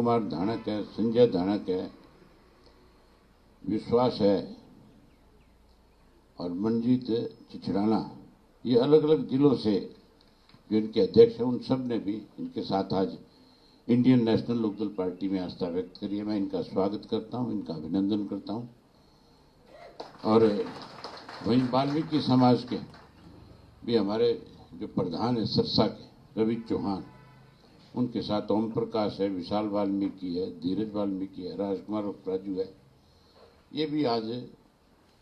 कुमार धानक है, संजय धानक है, विश्वास है और मंजीत चिचड़ाना, ये अलग अलग जिलों से जो इनके अध्यक्ष हैं, उन सब ने भी इनके साथ आज इंडियन नेशनल लोकदल पार्टी में आस्था व्यक्त करी है। मैं इनका स्वागत करता हूं, इनका अभिनंदन करता हूं। और वहीं वाल्मीकि समाज के भी हमारे जो प्रधान है सरसा के रवि चौहान, उनके साथ ओम प्रकाश है, विशाल वाल्मीकि है, धीरज वाल्मीकि है, राजकुमार राजू है। ये भी आज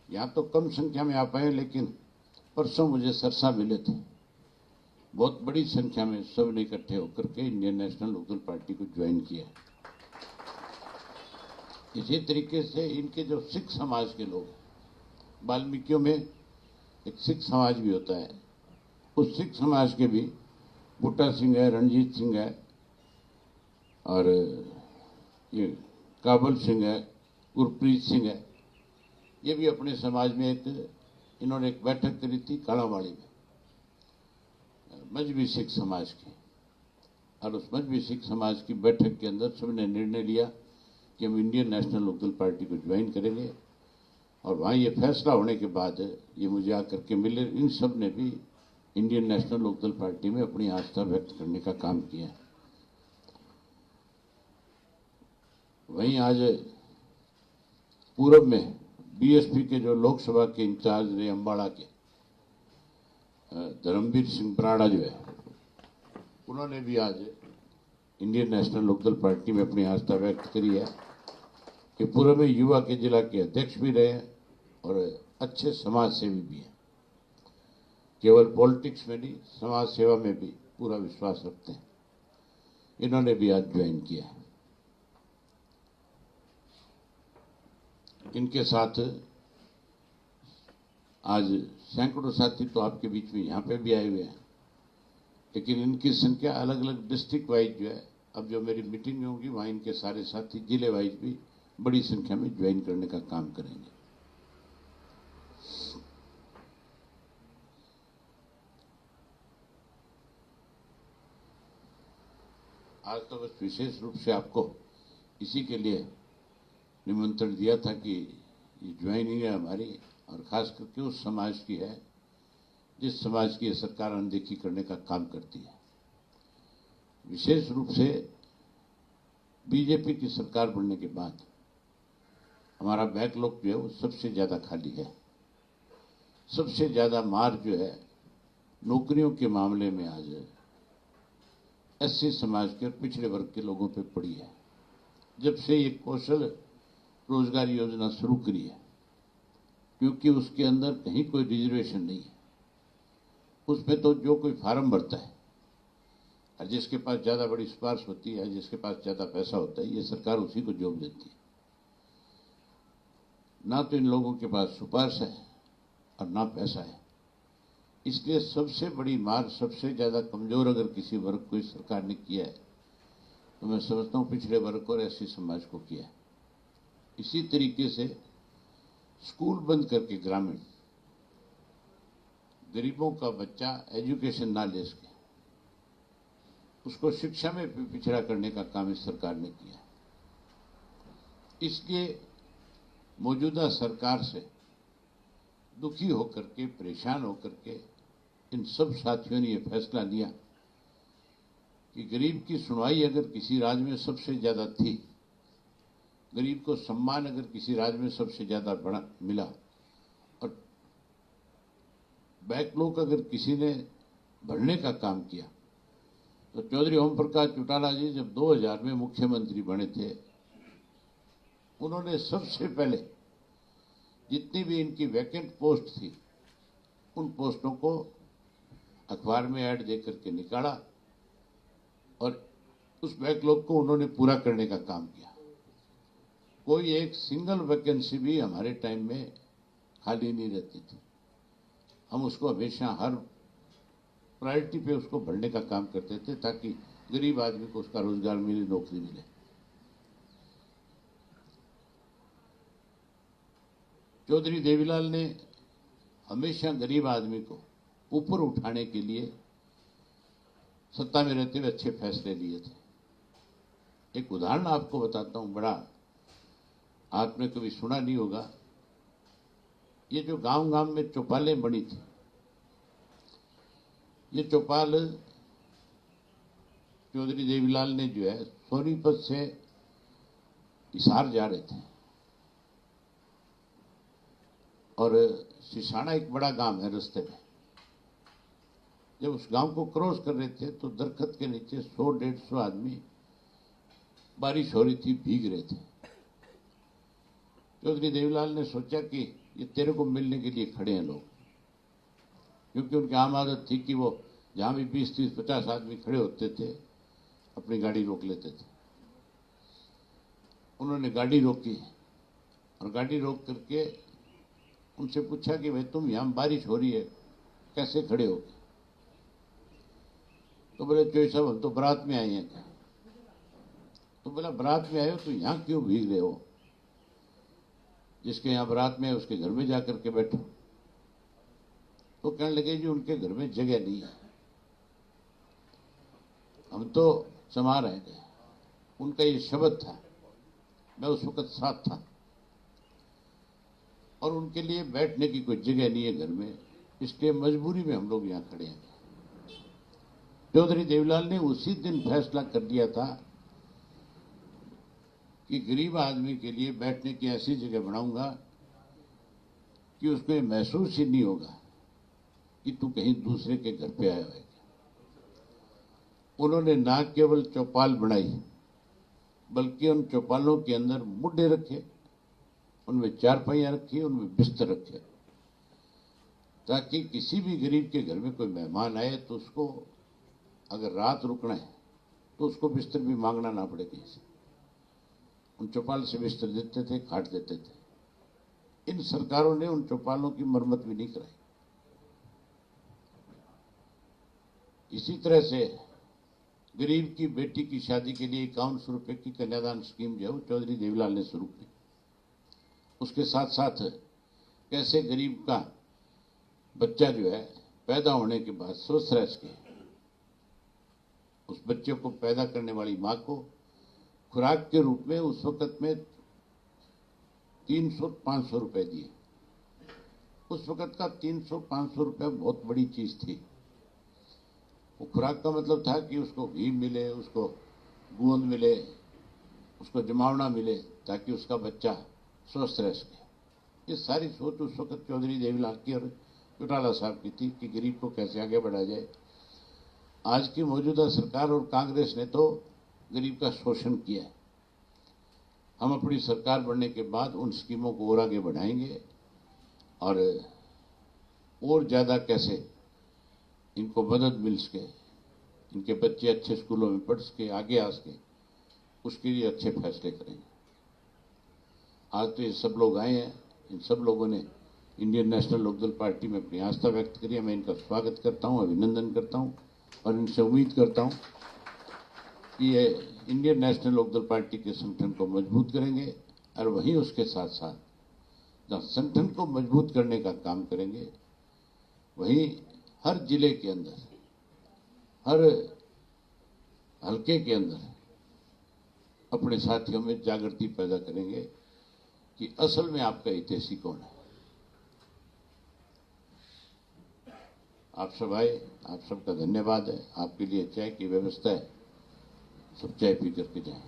यहाँ तो कम संख्या में आ पाए, लेकिन परसों मुझे सरसा मिले थे, बहुत बड़ी संख्या में सब ने इकट्ठे होकर के इंडियन नेशनल लोकदल पार्टी को ज्वाइन किया। इसी तरीके से इनके जो सिख समाज के लोग, वाल्मीकियों में एक सिख समाज भी होता है, उस सिख समाज के भी बूटा सिंह है, रणजीत सिंह है और ये काबल सिंह है, गुरप्रीत सिंह है, ये भी अपने समाज में इन्होंने एक बैठक करी थी कालावाड़ी में मजहबी सिख समाज की, और उस मजहबी सिख समाज की बैठक के अंदर सबने निर्णय लिया कि हम इंडियन नेशनल लोकदल पार्टी को ज्वाइन करेंगे। और वहाँ ये फैसला होने के बाद ये मुझे आकर के मिले, इन सब ने भी इंडियन नेशनल लोकदल पार्टी में अपनी आस्था व्यक्त करने का काम किया। वहीं आज पूर्व में बीएसपी के जो लोकसभा के इंचार्ज रहे अम्बाड़ा के धर्मवीर सिंह बराड़ा जो है, उन्होंने भी आज इंडियन नेशनल लोकदल पार्टी में अपनी आस्था व्यक्त करी है कि पूर्व में युवा के जिला के अध्यक्ष भी रहे और अच्छे समाज सेवी भी हैं, केवल पॉलिटिक्स में नहीं समाज सेवा में भी पूरा विश्वास रखते हैं। इन्होंने भी आज ज्वाइन किया है। इनके साथ आज सैकड़ों साथी तो आपके बीच में यहाँ पे भी आए हुए हैं, लेकिन इनकी संख्या अलग अलग डिस्ट्रिक्ट वाइज जो है, अब जो मेरी मीटिंग होगी वहाँ इनके सारे साथी जिले वाइज भी बड़ी संख्या में ज्वाइन करने का काम करेंगे। आज तो बस विशेष रूप से आपको इसी के लिए निमंत्रण दिया था कि ये ज्वाइनिंग है हमारी, और खास करके उस समाज की है जिस समाज की सरकार अनदेखी करने का काम करती है। विशेष रूप से बीजेपी की सरकार बनने के बाद हमारा बैकलॉग जो है वो सबसे ज़्यादा खाली है। सबसे ज़्यादा मार जो है नौकरियों के मामले में आज एससी समाज के और पिछड़े वर्ग के लोगों पे पड़ी है। जब से ये कौशल रोजगार योजना शुरू करी है, क्योंकि उसके अंदर कहीं कोई रिजर्वेशन नहीं है, उसमें तो जो कोई फार्म भरता है और जिसके पास ज़्यादा बड़ी सिफारिश होती है, जिसके पास ज़्यादा पैसा होता है, ये सरकार उसी को जॉब देती है। ना तो इन लोगों के पास सिफारिश है और ना पैसा है। इसलिए सबसे बड़ी मार, सबसे ज़्यादा कमज़ोर अगर किसी वर्ग को इस सरकार ने किया है तो मैं समझता हूँ पिछड़े वर्ग और एससी समाज को किया है। इसी तरीके से स्कूल बंद करके ग्रामीण गरीबों का बच्चा एजुकेशन ना ले सके, उसको शिक्षा में पिछड़ा करने का काम इस सरकार ने किया। इसलिए मौजूदा सरकार से दुखी होकर के, परेशान होकर के इन सब साथियों ने यह फैसला लिया कि गरीब की सुनवाई अगर किसी राज्य में सबसे ज़्यादा थी, गरीब को सम्मान अगर किसी राज्य में सबसे ज़्यादा बड़ा मिला, और बैकलॉग अगर किसी ने भरने का काम किया, तो चौधरी ओम प्रकाश चौटाला जी जब 2000 में मुख्यमंत्री बने थे, उन्होंने सबसे पहले जितनी भी इनकी वैकेंट पोस्ट थी, उन पोस्टों को अखबार में ऐड दे करके निकाला और उस बैकलॉग को उन्होंने पूरा करने का काम किया। कोई एक सिंगल वैकेंसी भी हमारे टाइम में खाली नहीं रहती थी। हम उसको हमेशा हर प्रायोरिटी पे उसको भरने का काम करते थे ताकि गरीब आदमी को उसका रोजगार मिले, नौकरी मिले। चौधरी देवीलाल ने हमेशा गरीब आदमी को ऊपर उठाने के लिए सत्ता में रहते हुए अच्छे फैसले लिए थे। एक उदाहरण आपको बताता हूं, बड़ा आपने कभी सुना नहीं होगा। ये जो गांव गांव में चौपालें बनी थी, ये चौपाल चौधरी देवीलाल ने जो है सोनीपत से हिसार जा रहे थे, और सिसाना एक बड़ा गांव है, रास्ते में जब उस गांव को क्रॉस कर रहे थे तो दरख्त के नीचे 100-150 आदमी, बारिश हो रही थी, भीग रहे थे। चौधरी देवीलाल ने सोचा कि ये तेरे को मिलने के लिए खड़े हैं लोग, क्योंकि उनकी आम आदत थी कि वो जहां भी 20, 30, 50 आदमी खड़े होते थे अपनी गाड़ी रोक लेते थे। उन्होंने गाड़ी रोकी और गाड़ी रोक करके उनसे पूछा कि भाई तुम यहां बारिश हो रही है, कैसे खड़े हो? तो बोले चौधरी साहब हम तो बारात में आए हैं। तो बोला बारात में आए हो तो यहां क्यों भीग रहे हो? जिसके यहां बारात में है उसके घर में जाकर के बैठो। तो कहने लगे जी उनके घर में जगह नहीं है, हम तो समा रहे थे। उनका ये शब्द था, मैं उस वक्त साथ था, और उनके लिए बैठने की कोई जगह नहीं है घर में, इसलिए मजबूरी में हम लोग यहां खड़े हैं। चौधरी देवीलाल ने उसी दिन फैसला कर दिया था कि गरीब आदमी के लिए बैठने की ऐसी जगह बनाऊंगा कि उसको ये महसूस ही नहीं होगा कि तू कहीं दूसरे के घर पे आया है। उन्होंने ना केवल चौपाल बनाई, बल्कि उन चौपालों के अंदर मुड्डे रखे, उनमें चारपाइयां रखी, उनमें बिस्तर रखे, ताकि किसी भी गरीब के घर में कोई मेहमान आए तो उसको अगर रात रुकना है तो उसको बिस्तर भी मांगना ना पड़े कहीं से। उन चौपाल से बिस्तर देते थे, खाट देते थे। इन सरकारों ने उन चौपालों की मरम्मत भी नहीं कराई। इसी तरह से गरीब की बेटी की शादी के लिए 5100 रुपए की कन्यादान स्कीम जो है वो चौधरी देवीलाल ने शुरू की। उसके साथ साथ कैसे गरीब का बच्चा जो है पैदा होने के बाद स्वस्थ रह सके, उस बच्चे को पैदा करने वाली मां को खुराक के रूप में उस वक्त में 300-500 रुपए दिए। उस वक्त का 300-500 रुपए बहुत बड़ी चीज थी। वो खुराक का मतलब था कि उसको घी मिले, उसको गोंद मिले, उसको जमावना मिले, ताकि उसका बच्चा स्वस्थ रह सके। ये सारी सोच उस वक्त चौधरी देवीलाल की और चौटाला साहब की थी कि गरीब को कैसे आगे बढ़ाया जाए। आज की मौजूदा सरकार और कांग्रेस ने तो गरीब का शोषण किया है। हम अपनी सरकार बनने के बाद उन स्कीमों को और आगे बढ़ाएंगे और ज्यादा कैसे इनको मदद मिल सके, इनके बच्चे अच्छे स्कूलों में पढ़ सके, आगे आ सके, उसके लिए अच्छे फैसले करेंगे। आज तो ये सब लोग आए हैं, इन सब लोगों ने इंडियन नेशनल लोकदल पार्टी में अपनी आस्था व्यक्त करी है। मैं इनका स्वागत करता हूं, अभिनंदन करता हूं और इनसे उम्मीद करता हूं कि ये इंडियन नेशनल लोकदल पार्टी के संगठन को मजबूत करेंगे और वहीं उसके साथ साथ जहां संगठन को मजबूत करने का काम करेंगे, वहीं हर जिले के अंदर, हर हल्के के अंदर अपने साथियों में जागृति पैदा करेंगे कि असल में आपका हितैषी कौन है। आप सब आए, आप सबका धन्यवाद है। आपके लिए चाय की व्यवस्था है, सब चाय पी करके जाएं।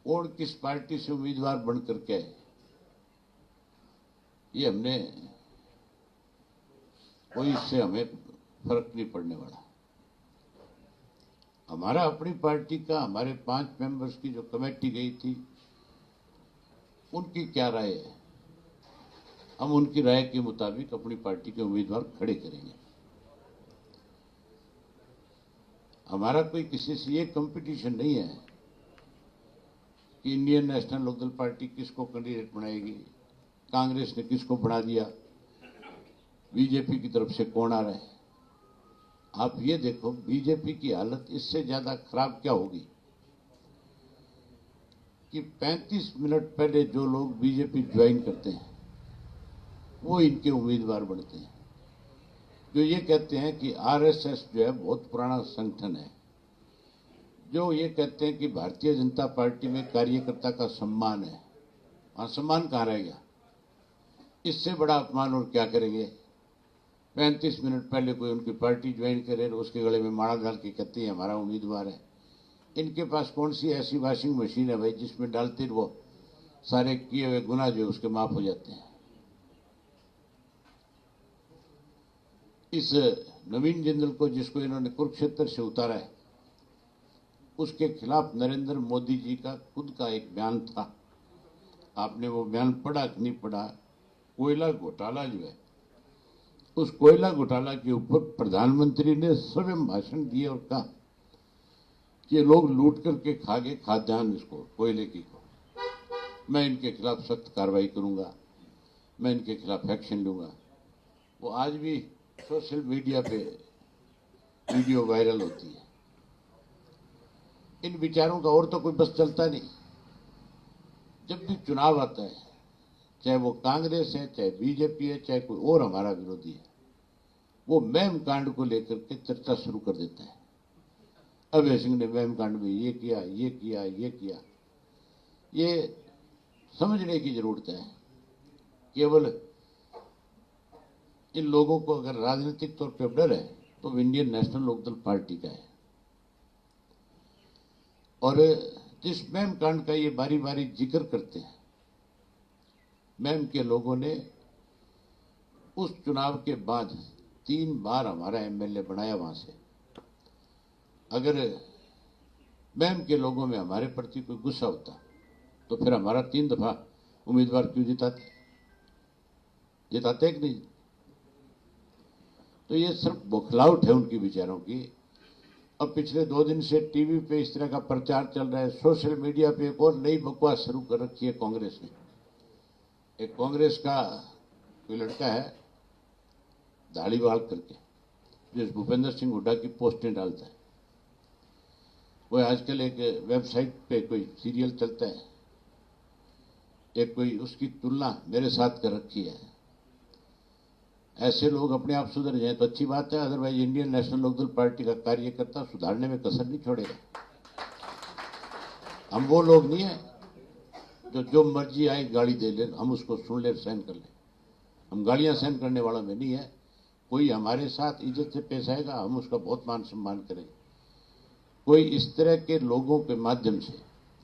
और किस पार्टी से उम्मीदवार बन करके आए, ये हमने कोई इससे हमें फर्क नहीं पड़ने वाला। हमारा अपनी पार्टी का, हमारे 5 मेंबर्स की जो कमेटी गई थी, उनकी क्या राय है, हम उनकी राय के मुताबिक अपनी पार्टी के उम्मीदवार खड़े करेंगे। हमारा कोई किसी से ये कंपटीशन नहीं है कि इंडियन नेशनल लोकदल पार्टी किसको कैंडिडेट बनाएगी, कांग्रेस ने किसको बना दिया, बीजेपी की तरफ से कौन आ रहा है। आप ये देखो बीजेपी की हालत इससे ज्यादा खराब क्या होगी कि 35 मिनट पहले जो लोग बीजेपी ज्वाइन करते हैं वो इनके उम्मीदवार बनते हैं। जो ये कहते हैं कि आरएसएस जो है बहुत पुराना संगठन है, जो ये कहते हैं कि भारतीय जनता पार्टी में कार्यकर्ता का सम्मान है, वहां सम्मान कहां रह गया? इससे बड़ा अपमान और क्या करेंगे? 35 मिनट पहले कोई उनकी पार्टी ज्वाइन करे और उसके गले में माला डाल के कहते हैं हमारा उम्मीदवार है। इनके पास कौन सी ऐसी वॉशिंग मशीन है भाई जिसमें डालते वो सारे किए हुए गुनाह जो उसके माफ हो जाते हैं? इस नवीन जिंदल को जिसको इन्होंने कुरुक्षेत्र से उतारा है, उसके खिलाफ नरेंद्र मोदी जी का खुद का एक बयान था। आपने वो बयान पढ़ा कि नहीं पढ़ा? कोयला घोटाला जो है, उस कोयला घोटाला के ऊपर प्रधानमंत्री ने स्वयं भाषण दिए और कहा कि लोग लूट करके खा गए खाद्यान्न, इसको कोयले की को मैं इनके खिलाफ सख्त कार्रवाई करूंगा, मैं इनके खिलाफ एक्शन लूंगा। वो आज भी सोशल मीडिया पे वीडियो वायरल होती है। इन विचारों का और तो कोई बस चलता नहीं। जब भी चुनाव आता है, चाहे वो कांग्रेस है, चाहे बीजेपी है, चाहे कोई और हमारा विरोधी है, वो मैम कांड को लेकर के चर्चा शुरू कर देता है। अभय सिंह ने मैम कांड में ये किया, ये किया, ये किया। ये समझने की जरूरत है। केवल इन लोगों को अगर राजनीतिक तौर पर डर है तो इंडियन नेशनल लोकदल पार्टी का है। और जिस मैम कांड का ये बारी बारी जिक्र करते हैं, मैम के लोगों ने उस चुनाव के बाद 3 बार हमारा एमएलए बनाया वहां से। अगर मैम के लोगों में हमारे प्रति कोई गुस्सा होता तो फिर हमारा 3 दफा उम्मीदवार क्यों जिताते कि नहीं? तो ये सिर्फ बौखलाहट है उनकी विचारों की। अब पिछले 2 दिन से टीवी पे इस तरह का प्रचार चल रहा है। सोशल मीडिया पे एक और नई बकवास शुरू कर रखी है कांग्रेस ने। एक कांग्रेस का कोई लड़का है दाढ़ीवाल करके, जो भूपेंद्र सिंह हुड्डा की पोस्टें डालता है। वो आजकल एक वेबसाइट पे कोई सीरियल चलता है, एक कोई उसकी तुलना मेरे साथ कर रखी है। ऐसे लोग अपने आप सुधर जाए तो अच्छी बात है, अदरवाइज इंडियन नेशनल लोकदल पार्टी का कार्यकर्ता सुधारने में कसर नहीं छोड़ेगा। हम वो लोग नहीं है जो मर्जी आए गाली दे ले, हम उसको सुन ले, सहन कर ले। हम गालियां सहन करने वाला में नहीं है। कोई हमारे साथ इज्जत से पेश आएगा, हम उसका बहुत मान सम्मान करेंगे। कोई इस तरह के लोगों के माध्यम से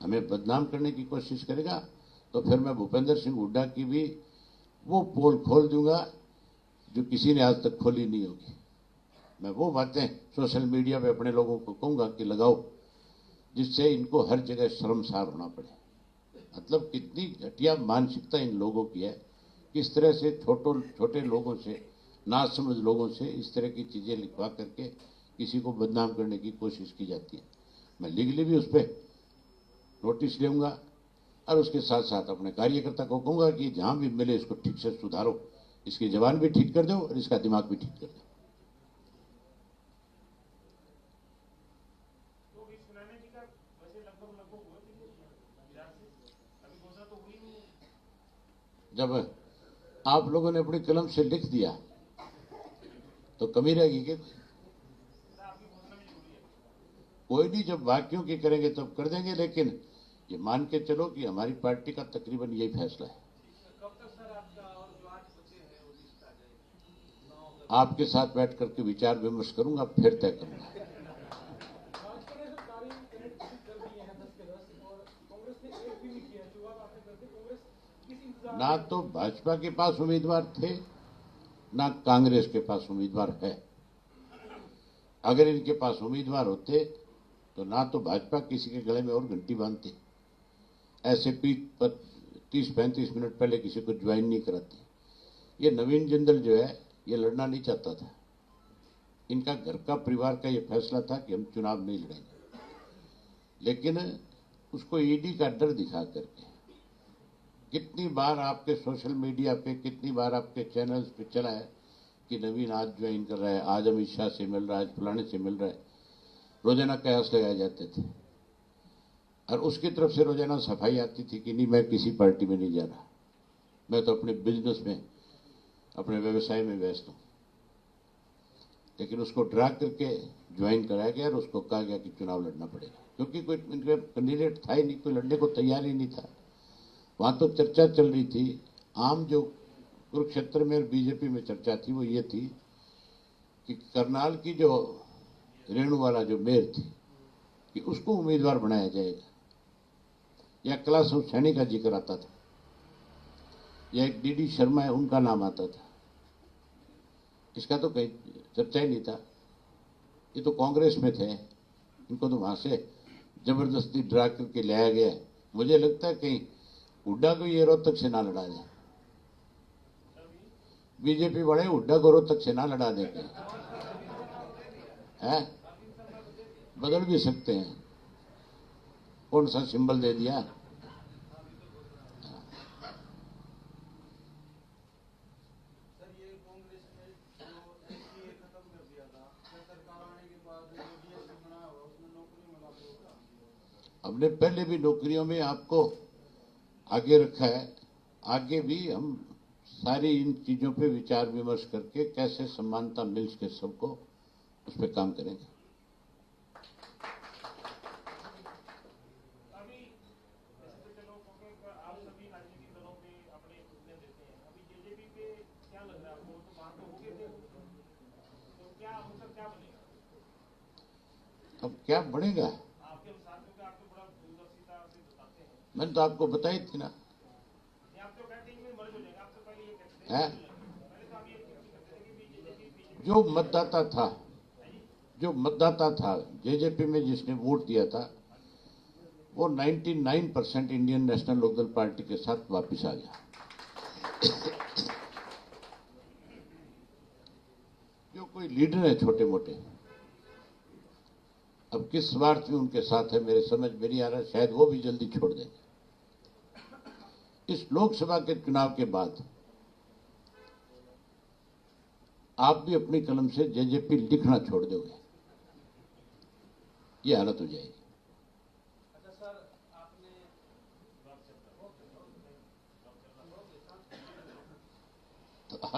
हमें बदनाम करने की कोशिश करेगा तो फिर मैं भूपेंद्र सिंह हुड्डा की भी वो पोल खोल दूंगा जो किसी ने आज तक खोली नहीं होगी। मैं वो बातें सोशल मीडिया पे अपने लोगों को कहूंगा कि लगाओ, जिससे इनको हर जगह शर्मसार होना पड़े। मतलब कितनी घटिया मानसिकता इन लोगों की है, किस तरह से छोटे लोगों से, नासमझ लोगों से इस तरह की चीजें लिखवा करके किसी को बदनाम करने की कोशिश की जाती है। मैं लीगली भी उस पर नोटिस लेऊंगा और उसके साथ साथ अपने कार्यकर्ता को कहूंगा कि जहां भी मिले इसको ठीक से सुधारो, इसकी जबान भी ठीक कर दो और इसका दिमाग भी ठीक कर दो। जब आप लोगों ने अपनी कलम से लिख दिया तो कमी रहेगी क्या? कोई नहीं, जब वाक्यों की करेंगे तब कर देंगे, लेकिन ये मान के चलो कि हमारी पार्टी का तकरीबन यही फैसला है। आपके साथ बैठ करके विचार विमर्श करूंगा, फिर तय करूंगा। ना तो भाजपा के पास उम्मीदवार थे, ना कांग्रेस के पास उम्मीदवार है। अगर इनके पास उम्मीदवार होते तो ना तो भाजपा किसी के गले में और घंटी बांधती, ऐसे पीठ पर 30-35 मिनट पहले किसी को ज्वाइन नहीं कराती। ये नवीन जिंदल जो है ये लड़ना नहीं चाहता था। इनका घर का परिवार का ये फैसला था कि हम चुनाव नहीं लड़ेंगे, लेकिन उसको ईडी का डर दिखा करके कितनी बार आपके सोशल मीडिया पे, कितनी बार आपके चैनल्स पे चला है कि नवीन आज ज्वाइन कर रहा है, आज अमित शाह से मिल रहा है, आज फलाने से मिल रहा है, रोजाना कयास लगाए जाते थे। और उसकी तरफ से रोजाना सफाई आती थी कि नहीं, मैं किसी पार्टी में नहीं जा रहा, मैं तो अपने बिजनेस में, अपने व्यवसाय में व्यस्त हूं। लेकिन उसको ड्रा करके ज्वाइन कराया गया और उसको कहा गया कि चुनाव लड़ना पड़ेगा, क्योंकि कोई कैंडिडेट था ही नहीं, कोई लड़ने को तैयार ही नहीं था। वहां तो चर्चा चल रही थी, आम जो कुरुक्षेत्र में और बीजेपी में चर्चा थी वो ये थी कि करनाल की जो रेणुवाला जो मेयर थी कि उसको उम्मीदवार बनाया जाएगा, या कैलाश सैनी का जिक्र आता था, या एक डीडी शर्मा है उनका नाम आता था। इसका तो कहीं चर्चा ही नहीं था। ये तो कांग्रेस में थे, इनको तो वहां से जबरदस्ती ड्रा करके लाया गया। मुझे लगता है कहीं हुड्डा को ये रोहतक से ना लड़ा जाए, बीजेपी वाले हुड्डा को रोहतक से ना लड़ा देंगे, है बदल भी सकते हैं। कौन सा सिंबल दे दिया? हमने पहले भी नौकरियों में आपको आगे रखा है, आगे भी हम सारी इन चीजों पे विचार विमर्श करके कैसे समानता मिल सके सबको, उस पर काम करेंगे। अब क्या बढ़ेगा? मैंने तो आपको बताई थी ना, है जो मतदाता था जेजेपी में जिसने वोट दिया था वो 99% इंडियन नेशनल लोकदल पार्टी के साथ वापस आ गया। जो कोई लीडर है छोटे मोटे, अब किस स्वार्थ में उनके साथ है मेरे समझ में नहीं आ रहा, शायद वो भी जल्दी छोड़ देंगे। इस लोकसभा के चुनाव के बाद आप भी अपनी कलम से जेजेपी लिखना छोड़ दोगे, ये हालत हो जाएगी। अच्छा सर, आपने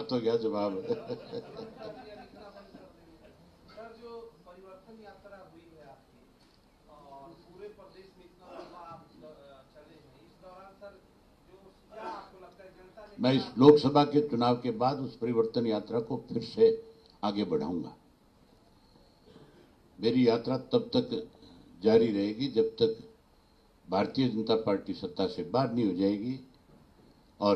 तो क्या जवाब है? सर जो परिवर्तन यात्रा हुई है आपकी और पूरे प्रदेश में इतना लंबा आप चले हैं, इस दौरान सर जो क्या आपको लगता है जनता ने, मैं इस लोकसभा के चुनाव के बाद उस परिवर्तन यात्रा को फिर से आगे बढ़ाऊंगा। मेरी यात्रा तब तक जारी रहेगी जब तक भारतीय जनता पार्टी सत्ता से बाहर नहीं हो जाएगी और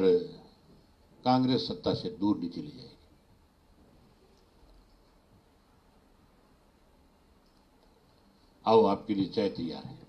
कांग्रेस सत्ता से दूर नहीं चली जाएगी। आओ, आपके लिए चाय तैयार है।